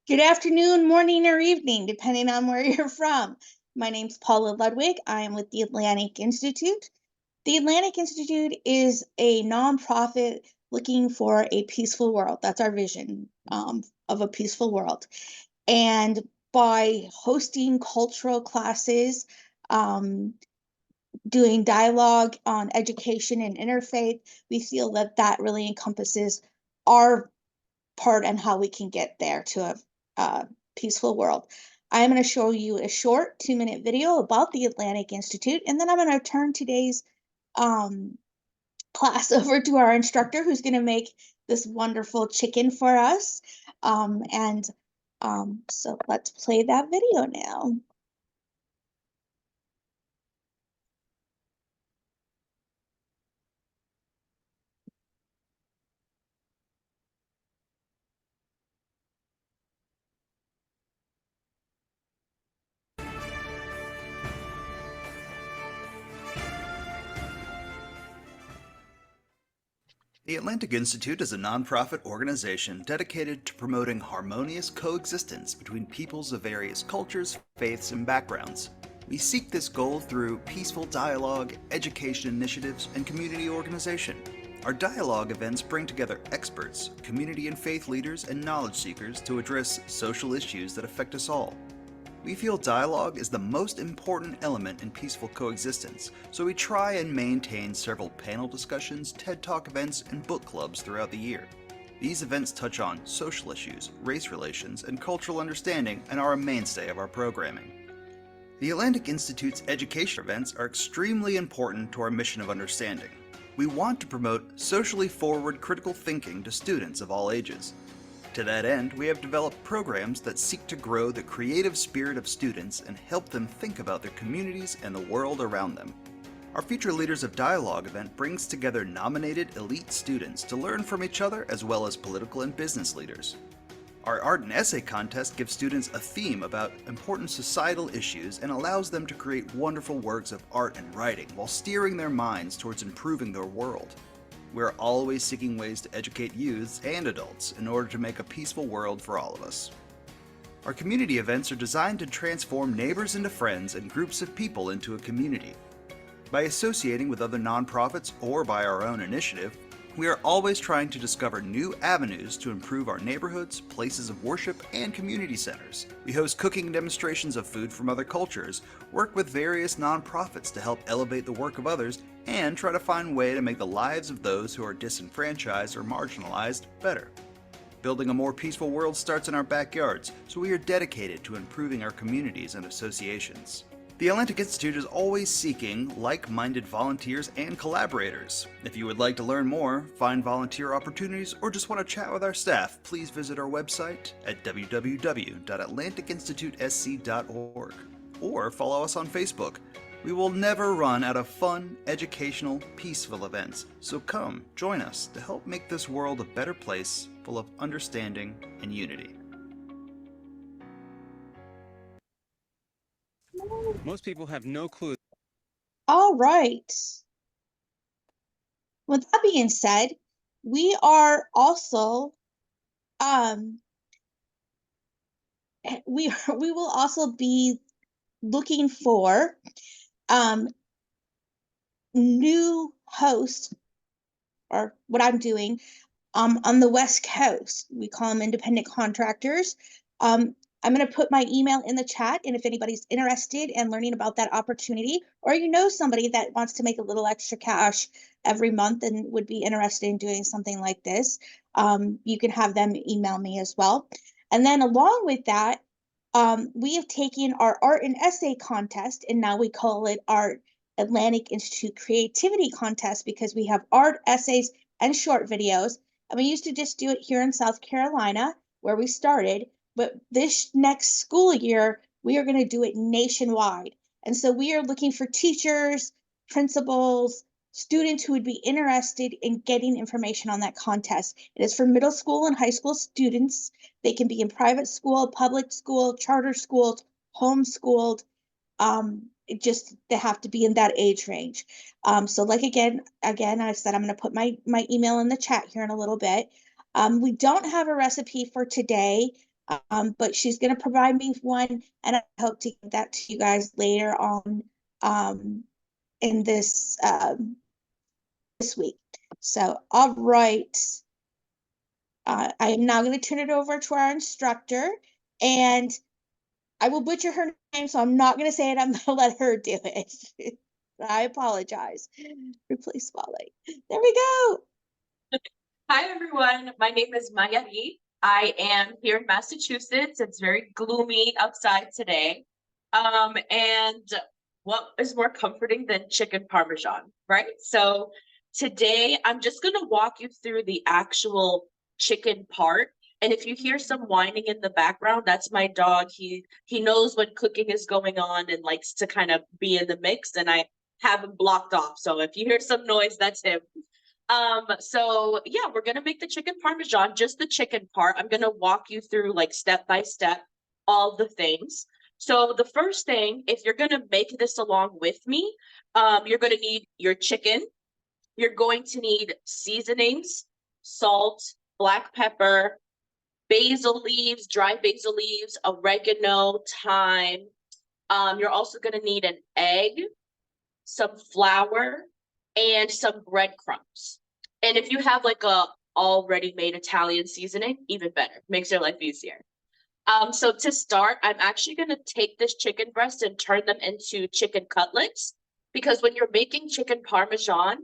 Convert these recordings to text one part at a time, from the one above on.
Good afternoon, morning, or evening, depending on where you're from. My name's Paula Ludwig. I am with the Atlantic Institute. The Atlantic Institute is a nonprofit looking for a peaceful world. That's our vision of a peaceful world. And by hosting cultural classes, um, doing dialogue on education and interfaith, we feel that that really encompasses our part and how we can get there to a peaceful world. I'm going to show you a short 2-minute video about the Atlantic Institute, and then I'm going to turn today's um, class over to our instructor who's going to make this wonderful chicken for us. And so let's play that video now. The Atlantic Institute is a nonprofit organization dedicated to promoting harmonious coexistence between peoples of various cultures, faiths, and backgrounds. We seek this goal through peaceful dialogue, education initiatives, and community organization. Our dialogue events bring together experts, community and faith leaders, and knowledge seekers to address social issues that affect us all. We feel dialogue is the most important element in peaceful coexistence, so we try and maintain several panel discussions, TED Talk events, and book clubs throughout the year. These events touch on social issues, race relations, and cultural understanding and are a mainstay of our programming. The Atlantic Institute's education events are extremely important to our mission of understanding. We want to promote socially forward critical thinking to students of all ages. To that end, we have developed programs that seek to grow the creative spirit of students and help them think about their communities and the world around them. Our Future Leaders of Dialogue event brings together nominated elite students to learn from each other as well as political and business leaders. Our art and essay contest gives students a theme about important societal issues and allows them to create wonderful works of art and writing while steering their minds towards improving their world. We're always seeking ways to educate youths and adults in order to make a peaceful world for all of us. Our community events are designed to transform neighbors into friends and groups of people into a community. By associating with other nonprofits or by our own initiative, we are always trying to discover new avenues to improve our neighborhoods, places of worship, and community centers. We host cooking demonstrations of food from other cultures, work with various nonprofits to help elevate the work of others, and try to find a way to make the lives of those who are disenfranchised or marginalized better. Building a more peaceful world starts in our backyards, so we are dedicated to improving our communities and associations. The Atlantic Institute is always seeking like-minded volunteers and collaborators. If you would like to learn more, find volunteer opportunities, or just want to chat with our staff, please visit our website at www.atlanticinstitutesc.org or follow us on Facebook. We will never run out of fun, educational, peaceful events, so come join us to help make this world a better place full of understanding and unity. Most people have no clue. All right. With that being said, we are also we will also be looking for new hosts, or what I'm doing on the West Coast. We call them independent contractors. I'm going to put my email in the chat, and if anybody's interested in learning about that opportunity, or you know somebody that wants to make a little extra cash every month and would be interested in doing something like this, you can have them email me as well. And then along with that, we have taken our art and essay contest, and now we call it our Atlantic Institute Creativity Contest, because we have art, essays, and short videos. And we used to just do it here in South Carolina, where we started. But this next school year, we are going to do it nationwide. And so we are looking for teachers, principals, students who would be interested in getting information on that contest. It is for middle school and high school students. They can be in private school, public school, charter schools, homeschooled. They have to be in that age range. So like again, I said, I'm going to put my email in the chat here in a little bit. We don't have a recipe for today. But she's going to provide me one, and I hope to get that to you guys later on um, in this week. So, all right. I am now going to turn it over to our instructor, and I will butcher her name, so I'm not going to say it. I'm going to let her do it. I apologize. Replace spotlight. There we go. Hi, everyone. My name is Mayari. I am here in Massachusetts. It's very gloomy outside today. And what is more comforting than chicken parmesan, right? So today I'm just going to walk you through the actual chicken part. And if you hear some whining in the background, that's my dog. He knows when cooking is going on and likes to kind of be in the mix, and I have him blocked off. So if you hear some noise, that's him. So yeah, we're gonna make the chicken parmesan, just the chicken part. I'm gonna walk you through like step by step all the things. So the first thing, if you're gonna make this along with me, you're gonna need your chicken. You're going to need seasonings, salt, black pepper, basil leaves, dry basil leaves, oregano, thyme. You're also gonna need an egg, some flour, and some breadcrumbs. And if you have like a already made Italian seasoning, even better, makes your life easier. So to start, I'm actually gonna take this chicken breast and turn them into chicken cutlets, because when you're making chicken parmesan,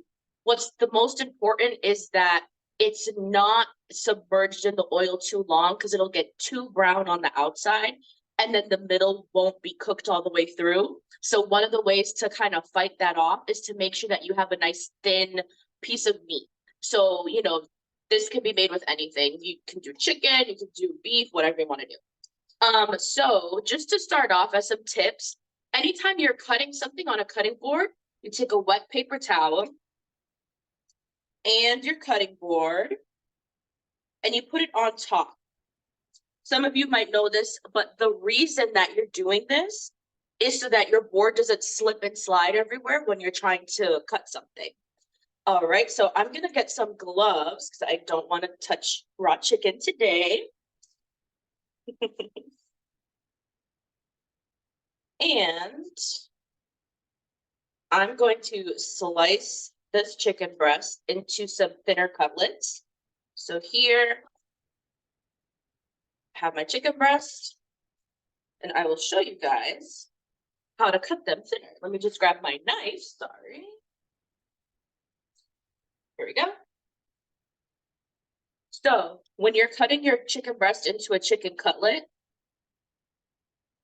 what's the most important is that it's not submerged in the oil too long, because it'll get too brown on the outside and then the middle won't be cooked all the way through. So one of the ways to kind of fight that off is to make sure that you have a nice thin piece of meat. So, this can be made with anything. You can do chicken, you can do beef, whatever you want to do. So just to start off as some tips, anytime you're cutting something on a cutting board, you take a wet paper towel and your cutting board and you put it on top. Some of you might know this, but the reason that you're doing this is so that your board doesn't slip and slide everywhere when you're trying to cut something. All right, so I'm gonna get some gloves because I don't want to touch raw chicken today. And I'm going to slice this chicken breast into some thinner cutlets. So here, I have my chicken breast, and I will show you guys how to cut them thinner. Let me just grab my knife, sorry. Here we go. So when you're cutting your chicken breast into a chicken cutlet,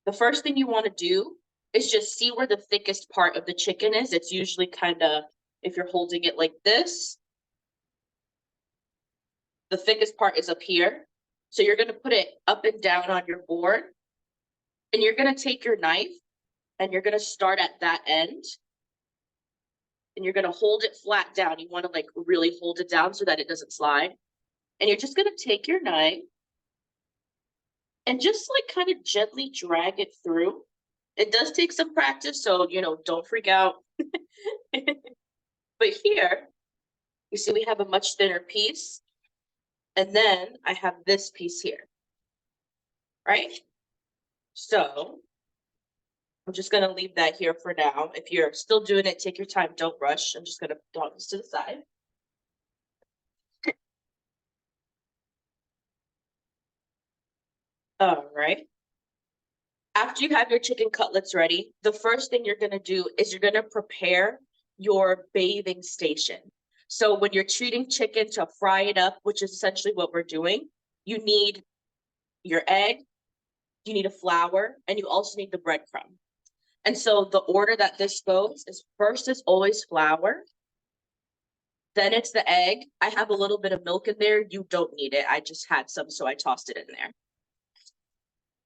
the first thing you want to do is just see where the thickest part of the chicken is. It's usually kind of, if you're holding it like this, the thickest part is up here. So you're going to put it up and down on your board, and you're going to take your knife and you're going to start at that end, and you're going to hold it flat down. You want to like really hold it down so that it doesn't slide. And you're just going to take your knife and just like kind of gently drag it through. It does take some practice, so, don't freak out. But here, you see we have a much thinner piece. And then I have this piece here, right? So I'm just gonna leave that here for now. If you're still doing it, take your time, don't rush. I'm just gonna toss this to the side. All right. After you have your chicken cutlets ready, the first thing you're gonna do is you're gonna prepare your bathing station. So when you're treating chicken to fry it up, which is essentially what we're doing, you need your egg, you need a flour, and you also need the breadcrumb. And so the order that this goes is first is always flour, then it's the egg. I have a little bit of milk in there. You don't need it. I just had some, so I tossed it in there.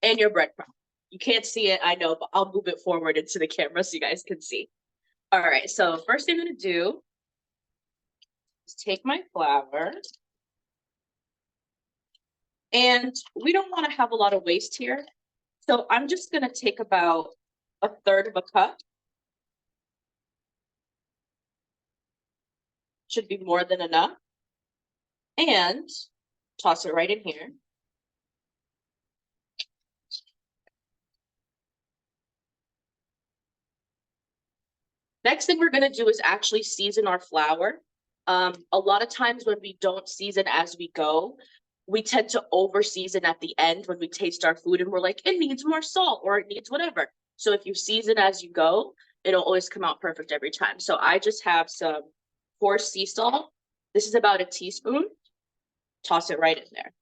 And your breadcrumb. You can't see it, I know, but I'll move it forward into the camera so you guys can see. All right, so first thing I'm gonna do is take my flour. And we don't wanna have a lot of waste here. So I'm just gonna take about a third of a cup. Should be more than enough. And toss it right in here. Next thing we're gonna do is actually season our flour. A lot of times when we don't season as we go, we tend to over season at the end when we taste our food and we're like, it needs more salt or it needs whatever. So if you season as you go, it'll always come out perfect every time. So I just have some coarse sea salt. This is about a teaspoon. Toss it right in there.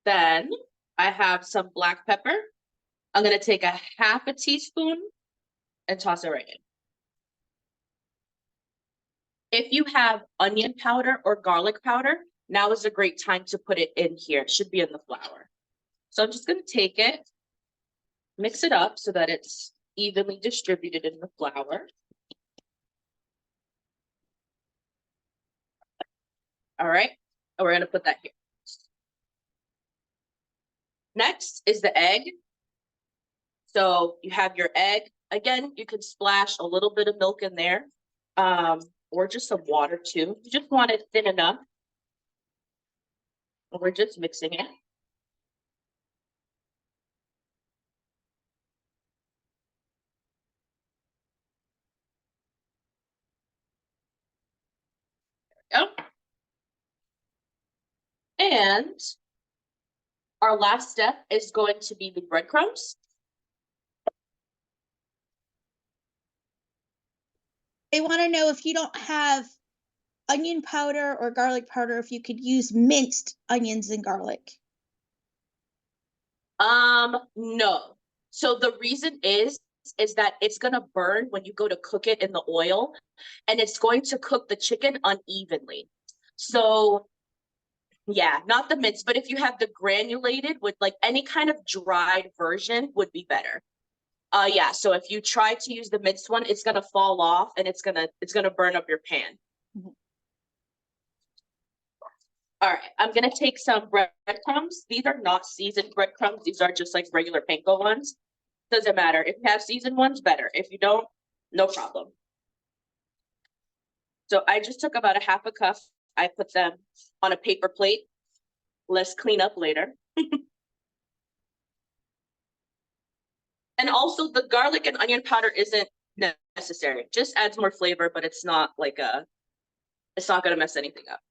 Then I have some black pepper. I'm gonna take a half a teaspoon and toss it right in. If you have onion powder or garlic powder, now is a great time to put it in here. It should be in the flour. So I'm just gonna take it, mix it up so that it's evenly distributed in the flour. All right, and we're gonna put that here. Next is the egg. So you have your egg. Again, you can splash a little bit of milk in there, or just some water too. You just want it thin enough. And we're just mixing it. There we go. And our last step is going to be the breadcrumbs. They want to know if you don't have onion powder or garlic powder, if you could use minced onions and garlic. No. So the reason is that it's gonna burn when you go to cook it in the oil, and it's going to cook the chicken unevenly. So yeah, not the minced, but if you have the granulated with like any kind of dried version would be better. Yeah, so if you try to use the minced one, it's gonna fall off and it's gonna burn up your pan. Mhm. All right, I'm gonna take some breadcrumbs. These are not seasoned breadcrumbs. These are just like regular panko ones. Doesn't matter. If you have seasoned ones, better. If you don't, no problem. So I just took about a half a cup. I put them on a paper plate. Let's clean up later. And also the garlic and onion powder isn't necessary. Just adds more flavor, but it's not gonna mess anything up.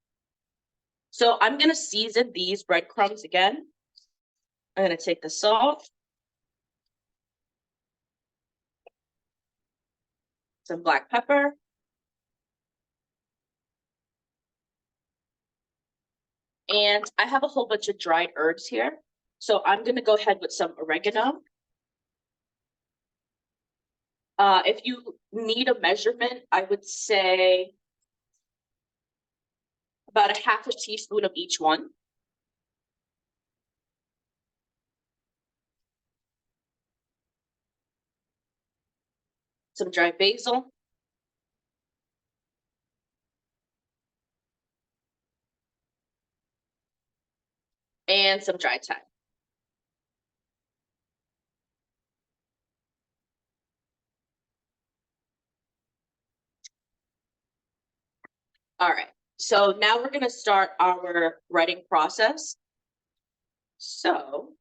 So I'm gonna season these breadcrumbs again. I'm gonna take the salt, some black pepper, and I have a whole bunch of dried herbs here. So I'm gonna go ahead with some oregano. If you need a measurement, I would say about a half a teaspoon of each one. Some dried basil. And some dried thyme. All right, so now we're gonna start our breading process. So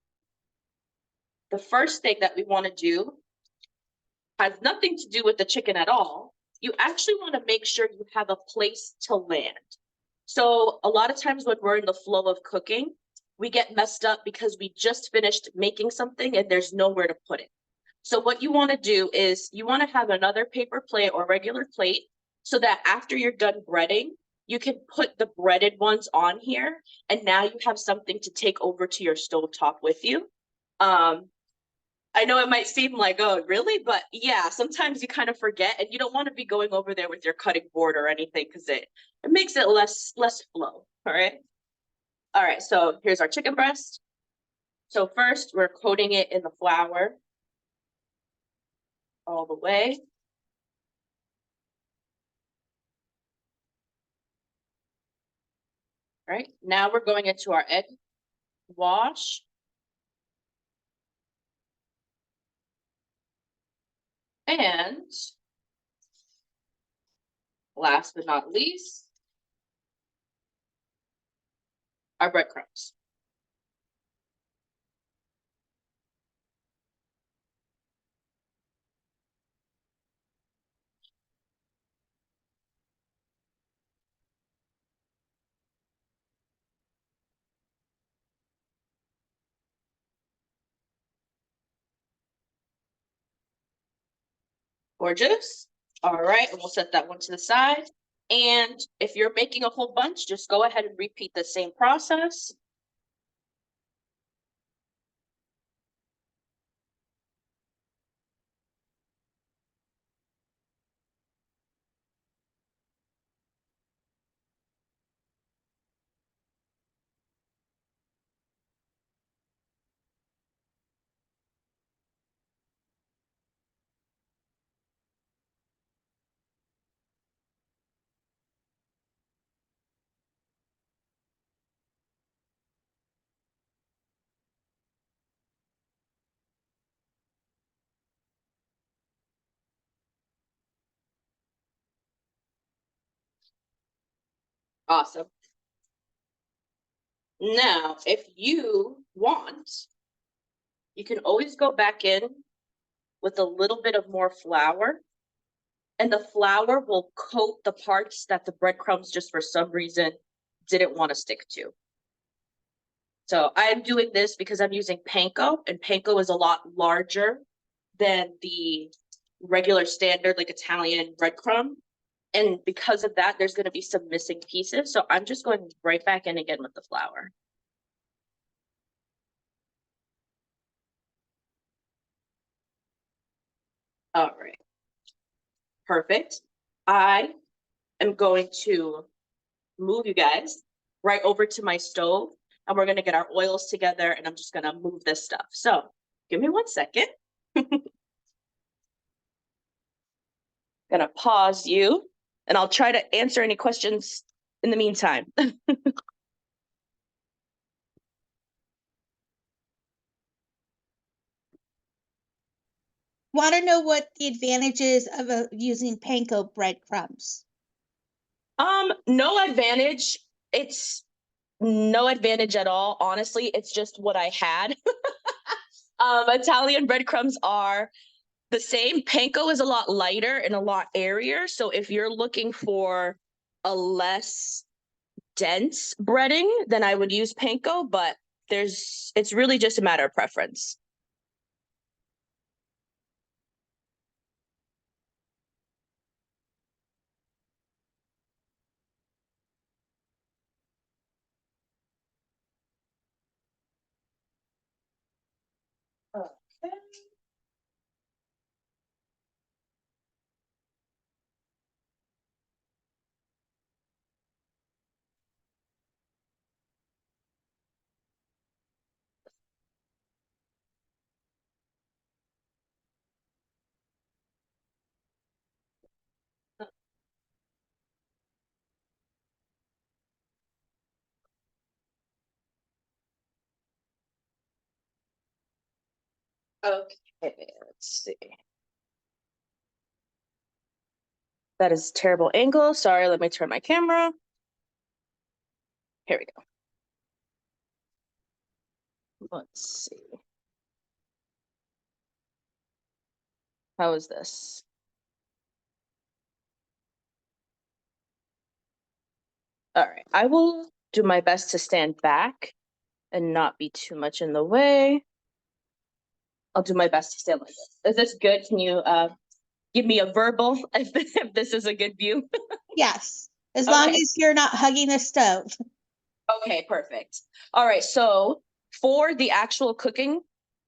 the first thing that we wanna do has nothing to do with the chicken at all. You actually wanna make sure you have a place to land. So a lot of times when we're in the flow of cooking, we get messed up because we just finished making something and there's nowhere to put it. So what you wanna do is you wanna have another paper plate or regular plate so that after you're done breading, you can put the breaded ones on here, and now you have something to take over to your stovetop with you. I know it might seem like, oh, really? But yeah, sometimes you kind of forget, and you don't want to be going over there with your cutting board or anything because it makes it less flow. All right. All right. So here's our chicken breast. So first, we're coating it in the flour all the way. Right, now we're going into our egg wash. And last but not least, our breadcrumbs. Gorgeous. All right, and we'll set that one to the side. And if you're making a whole bunch, just go ahead and repeat the same process. Awesome. Now, if you want, you can always go back in with a little bit of more flour, and the flour will coat the parts that the breadcrumbs just for some reason didn't want to stick to. So I'm doing this because I'm using panko, and panko is a lot larger than the regular standard like Italian breadcrumb. And because of that, there's going to be some missing pieces. So I'm just going right back in again with the flour. All right. Perfect. I am going to move you guys right over to my stove, and we're going to get our oils together, and I'm just going to move this stuff. So give me 1 second. Gonna pause you, and I'll try to answer any questions in the meantime. Want to know what the advantages of using panko breadcrumbs? No advantage. It's no advantage at all. Honestly, it's just what I had. Italian breadcrumbs are the same. Panko is a lot lighter and a lot airier. So if you're looking for a less dense breading, then I would use panko, but it's really just a matter of preference. Okay. Okay, let's see. That is a terrible angle. Sorry, let me turn my camera. Here we go. Let's see. How is this? All right, I will do my best to stand back and not be too much in the way. I'll do my best to stand like this. Is this good? Can you give me a verbal if this is a good view? Yes, as long Okay. as you're not hugging the stove. Okay, perfect. All right, so for the actual cooking,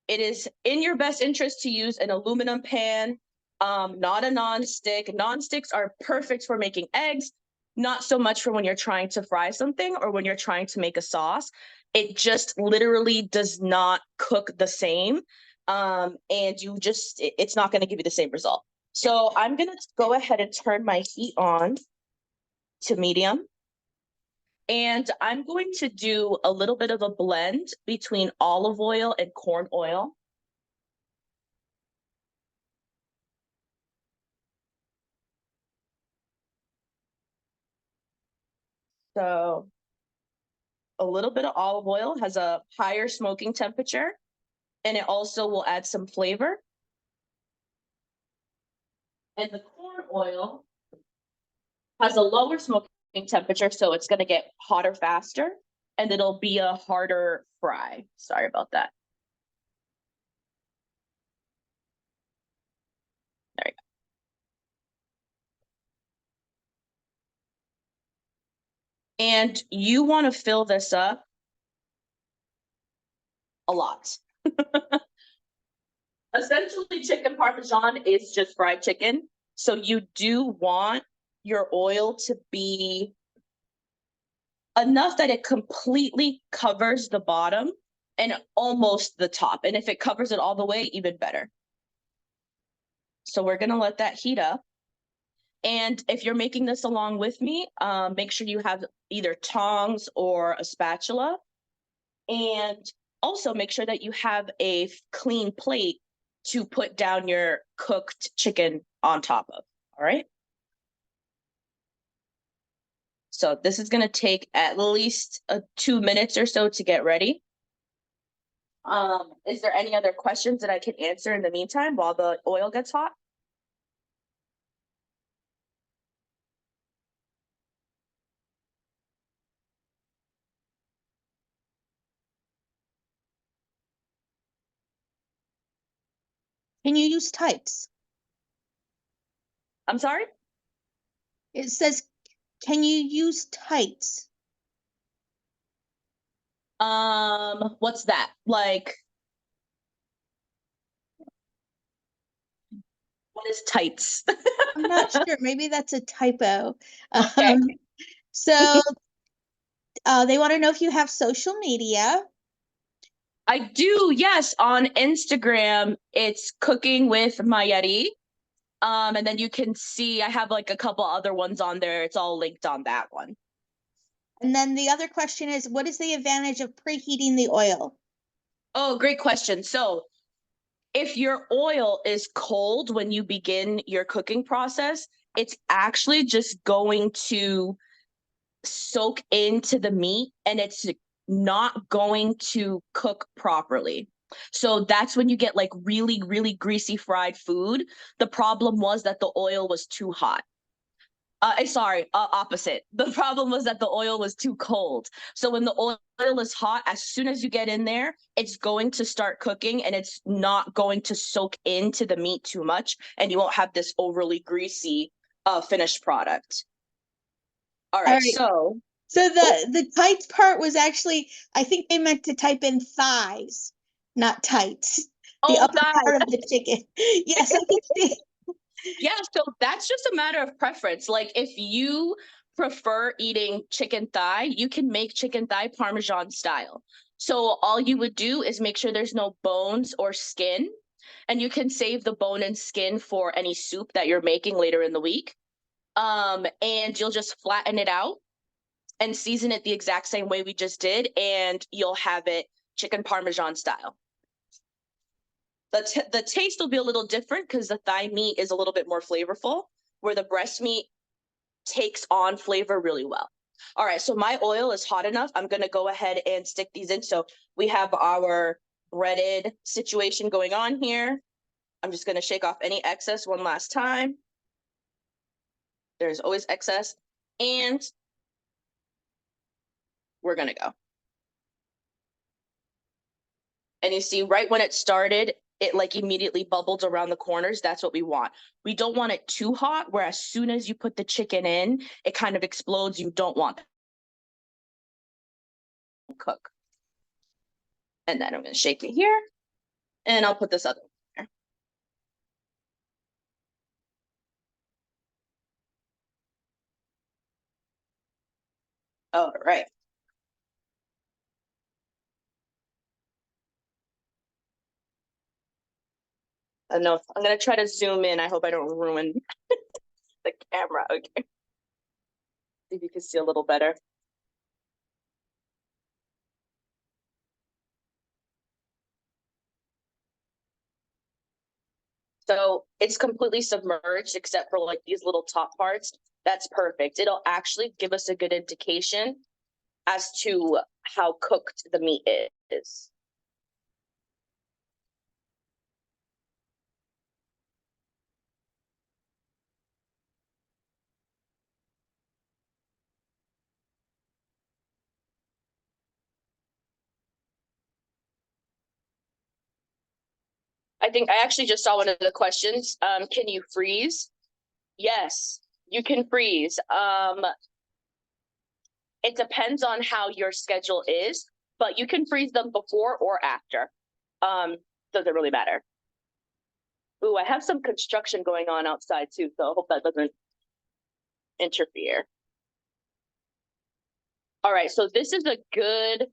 it is in your best interest to use an aluminum pan, not a non-stick. Non-sticks are perfect for making eggs, not so much for when you're trying to fry something or when you're trying to make a sauce. It just literally does not cook the same. And it's not going to give you the same result. So I'm going to go ahead and turn my heat on to medium. And I'm going to do a little bit of a blend between olive oil and corn oil. So a little bit of olive oil has a higher smoking temperature, and it also will add some flavor. And the corn oil has a lower smoking temperature, so it's going to get hotter faster, and it'll be a harder fry. Sorry about that. There we go. And you want to fill this up a lot. Essentially, chicken parmesan is just fried chicken. So you do want your oil to be enough that it completely covers the bottom and almost the top. And if it covers it all the way, even better. So we're going to let that heat up. And if you're making this along with me, make sure you have either tongs or a spatula. And also make sure that you have a clean plate to put down your cooked chicken on top of. All right. So this is going to take at least 2 minutes or so to get ready. Is there any other questions that I can answer in the meantime while the oil gets hot? Can you use tights? I'm sorry? It says, can you use tights? What's that? Like, what is tights? I'm not sure. Maybe that's a typo. Okay. So they want to know if you have social media. I do, yes. On Instagram, it's cooking with Mayari. And then you can see I have like a couple other ones on there. It's all linked on that one. And then the other question is, what is the advantage of preheating the oil? Oh, great question. So if your oil is cold when you begin your cooking process, it's actually just going to soak into the meat and it's not going to cook properly. So that's when you get like really, really greasy fried food. The problem was that the oil was too hot. Opposite. The problem was that the oil was too cold. So when the oil is hot, as soon as you get in there, it's going to start cooking and it's not going to soak into the meat too much, and you won't have this overly greasy finished product. All right, so the tights part was actually, I think they meant to type in thighs, not tights. The upper part of the chicken. Yes, I think they. Yeah, so that's just a matter of preference. Like if you prefer eating chicken thigh, you can make chicken thigh Parmesan style. So all you would do is make sure there's no bones or skin, and you can save the bone and skin for any soup that you're making later in the week. And you'll just flatten it out and season it the exact same way we just did, and you'll have it chicken Parmesan style. The taste will be a little different because the thigh meat is a little bit more flavorful, where the breast meat takes on flavor really well. All right, so my oil is hot enough. I'm going to go ahead and stick these in. So we have our breaded situation going on here. I'm just going to shake off any excess one last time. There's always excess. And we're going to go. And you see right when it started, it like immediately bubbled around the corners. That's what we want. We don't want it too hot, where as soon as you put the chicken in, it kind of explodes. You don't want that to cook. And then I'm going to shake it here, and I'll put this other one here. All right. I know I'm going to try to zoom in. I hope I don't ruin the camera. Okay. See if you can see a little better. So it's completely submerged except for like these little top parts. That's perfect. It'll actually give us a good indication as to how cooked the meat is. I think I actually just saw one of the questions. Can you freeze? Yes, you can freeze. It depends on how your schedule is, but you can freeze them before or after. Doesn't really matter. Ooh, I have some construction going on outside too, so I hope that doesn't interfere. All right, so this is a good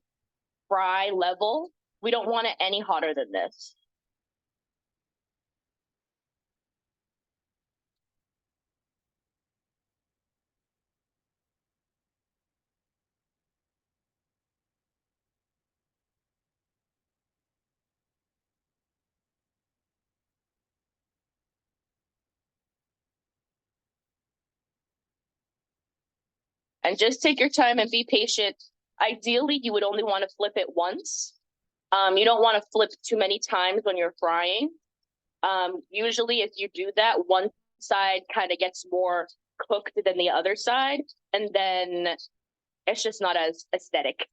fry level. We don't want it any hotter than this. And just take your time and be patient. Ideally, you would only want to flip it once. You don't want to flip too many times when you're frying. Usually, if you do that, one side kind of gets more cooked than the other side, and then it's just not as aesthetic.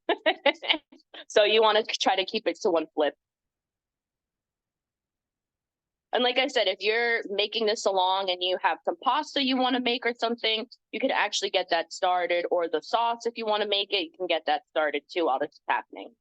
So you want to try to keep it to one flip. And like I said, if you're making this along and you have some pasta you want to make or something, you could actually get that started, or the sauce, if you want to make it, you can get that started too while this is happening.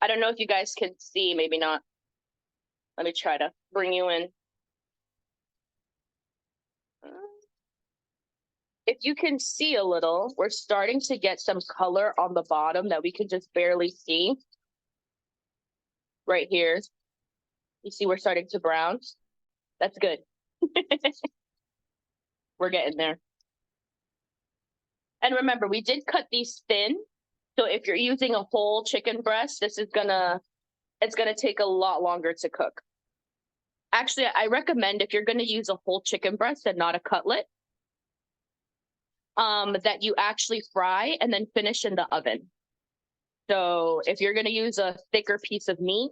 I don't know if you guys can see, maybe not. Let me try to bring you in. If you can see a little, we're starting to get some color on the bottom that we can just barely see. Right here. You see we're starting to brown. That's good. We're getting there. And remember, we did cut these thin. So if you're using a whole chicken breast, it's gonna take a lot longer to cook. Actually, I recommend if you're gonna use a whole chicken breast and not a cutlet, that you actually fry and then finish in the oven. So if you're gonna use a thicker piece of meat,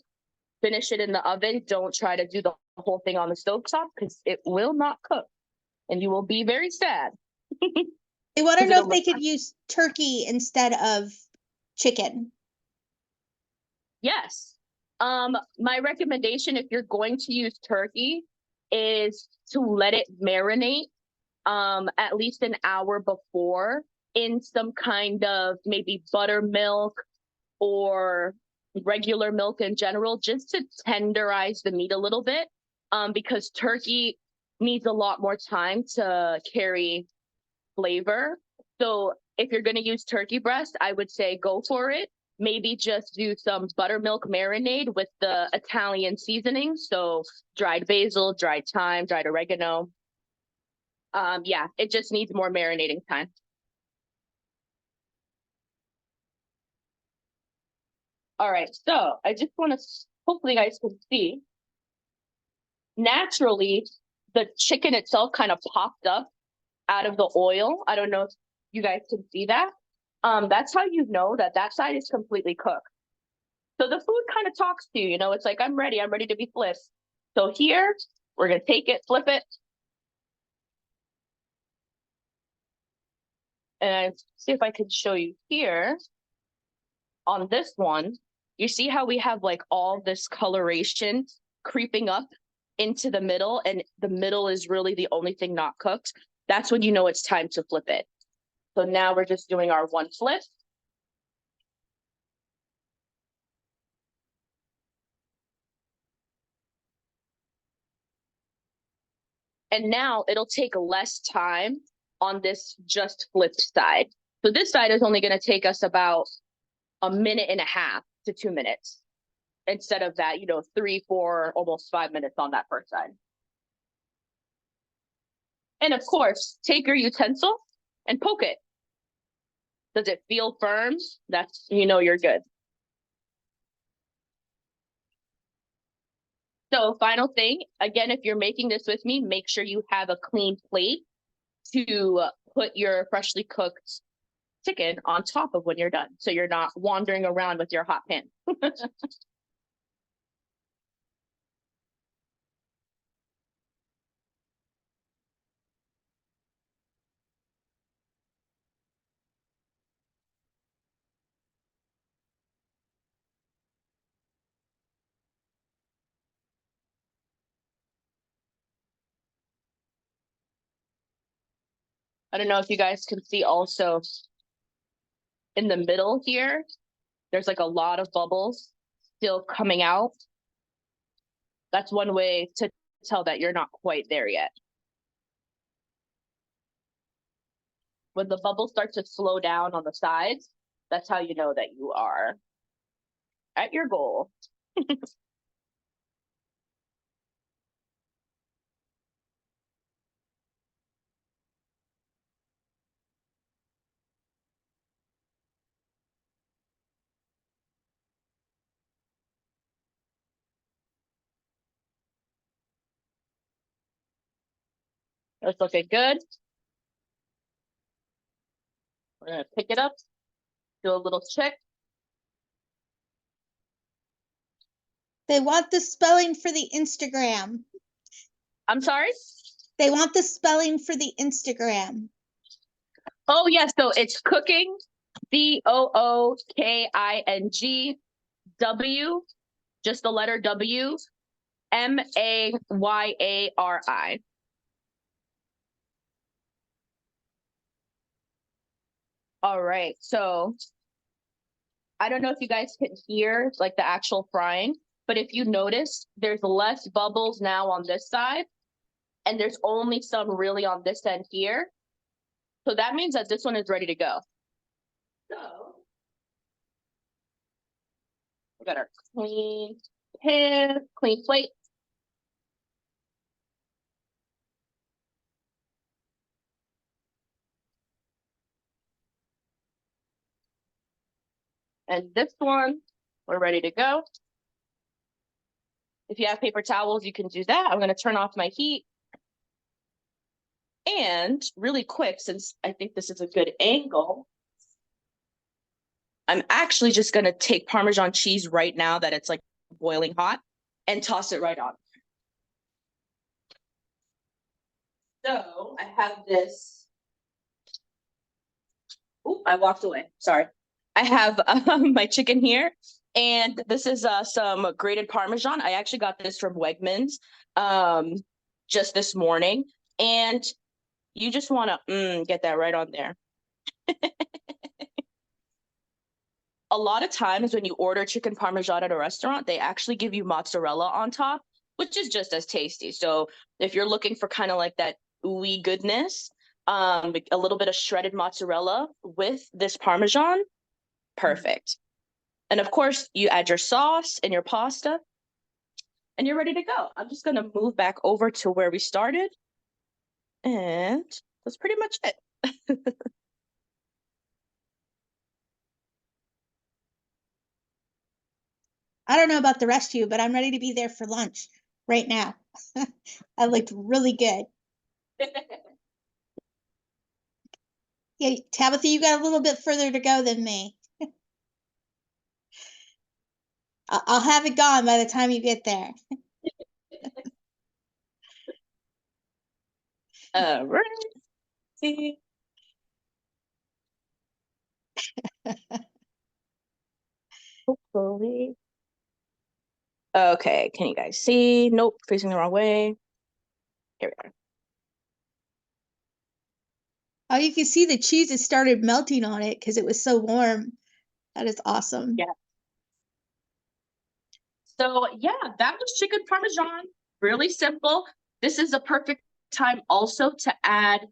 finish it in the oven. Don't try to do the whole thing on the stovetop because it will not cook and you will be very sad. They want to know if they could use turkey instead of chicken. Yes. My recommendation, if you're going to use turkey, is to let it marinate at least an hour before in some kind of maybe buttermilk or regular milk in general, just to tenderize the meat a little bit, because turkey needs a lot more time to carry flavor. So if you're going to use turkey breast, I would say go for it. Maybe just do some buttermilk marinade with the Italian seasoning. So dried basil, dried thyme, dried oregano. Yeah, it just needs more marinating time. All right, so I just want to, hopefully you guys can see, naturally, the chicken itself kind of popped up out of the oil. I don't know if you guys can see that. That's how you know that that side is completely cooked. So the food kind of talks to you, you know, it's like, I'm ready to be flipped. So here, we're gonna take it, flip it. And see if I can show you here. On this one, you see how we have like all this coloration creeping up into the middle, and the middle is really the only thing not cooked. That's when you know it's time to flip it. So now we're just doing our one flip. And now it'll take less time on this just flipped side. So this side is only going to take us about a minute and a half to 2 minutes instead of that, you know, 3, 4, almost 5 minutes on that first side. And of course, take your utensil and poke it. Does it feel firm? That's, you know, you're good. So final thing, again, if you're making this with me, make sure you have a clean plate to put your freshly cooked chicken on top of when you're done. So you're not wandering around with your hot pan. I don't know if you guys can see also in the middle here, there's like a lot of bubbles still coming out. That's one way to tell that you're not quite there yet. When the bubbles start to slow down on the sides, that's how you know that you are at your goal. That's looking good. We're gonna pick it up, do a little check. They want the spelling for the Instagram. I'm sorry? They want the spelling for the Instagram. Oh, yeah, so it's cooking, COOKING just the letter W, MAYARI. All right, so I don't know if you guys can hear like the actual frying, but if you notice, there's less bubbles now on this side, and there's only some really on this end here. So that means that this one is ready to go. So we got our clean pan, clean plate. And this one, we're ready to go. If you have paper towels, you can do that. I'm gonna turn off my heat. And really quick, since I think this is a good angle, I'm actually just gonna take Parmesan cheese right now that it's like boiling hot and toss it right on. So I have this. Oh, I walked away. Sorry. I have my chicken here, and this is some grated Parmesan. I actually got this from Wegmans just this morning, and you just want to get that right on there. A lot of times when you order chicken Parmesan at a restaurant, they actually give you mozzarella on top, which is just as tasty. So if you're looking for kind of like that ooey goodness, a little bit of shredded mozzarella with this Parmesan, perfect. And of course, you add your sauce and your pasta, and you're ready to go. I'm just gonna move back over to where we started, and that's pretty much it. I don't know about the rest of you, but I'm ready to be there for lunch right now. That looked really good. Yeah, Tabitha, you got a little bit further to go than me. I'll have it gone by the time you get there. All right. Hopefully. Okay, can you guys see? Nope, facing the wrong way. Here we are. Oh, you can see the cheese has started melting on it because it was so warm. That is awesome. Yeah. So yeah, that was chicken Parmesan. Really simple. This is a perfect time also to add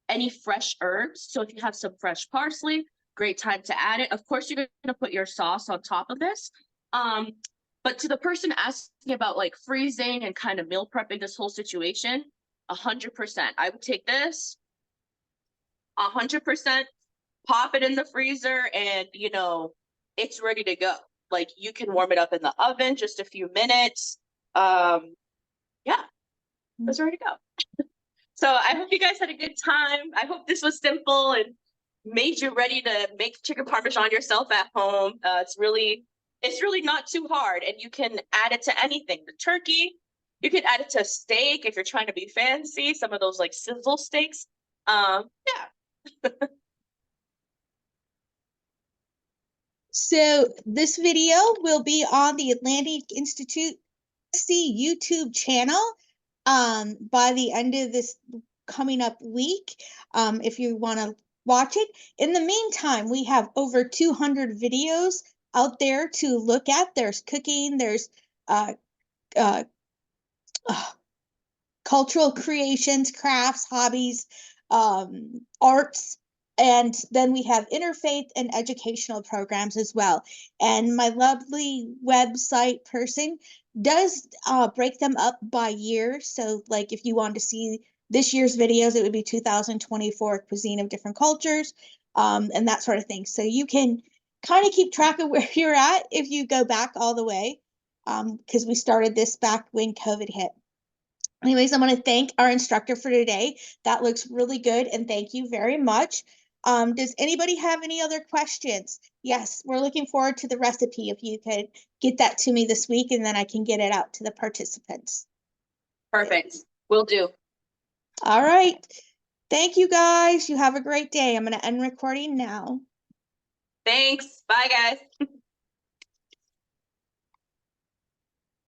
any fresh herbs. So if you have some fresh parsley, great time to add it. Of course, you're gonna put your sauce on top of this. But to the person asking about like freezing and kind of meal prepping this whole situation, 100%. I would take this, 100%, pop it in the freezer, and you know, it's ready to go. Like you can warm it up in the oven just a few minutes. Yeah, it's ready to go. So I hope you guys had a good time. I hope this was simple and made you ready to make chicken Parmesan yourself at home. It's really not too hard, and you can add it to anything. The turkey, you can add it to steak if you're trying to be fancy. Some of those like sizzle steaks. Yeah. So this video will be on the Atlantic Institute YouTube channel by the end of this coming up week if you want to watch it. In the meantime, we have over 200 videos out there to look at. There's cooking, there's uh, uh, cultural creations, crafts, hobbies, arts, and then we have interfaith and educational programs as well. And my lovely website person does break them up by year. So, like, if you want to see this year's videos, it would be 2024 cuisine of different cultures, and that sort of thing. So you can kind of keep track of where you're at if you go back all the way, because we started this back when COVID hit. Anyways, I want to thank our instructor for today. That looks really good, and thank you very much. Does anybody have any other questions? Yes, we're looking forward to the recipe. If you could get that to me this week, and then I can get it out to the participants. Perfect. Will do. All right. Thank you, guys. You have a great day. I'm going to end recording now. Thanks. Bye, guys.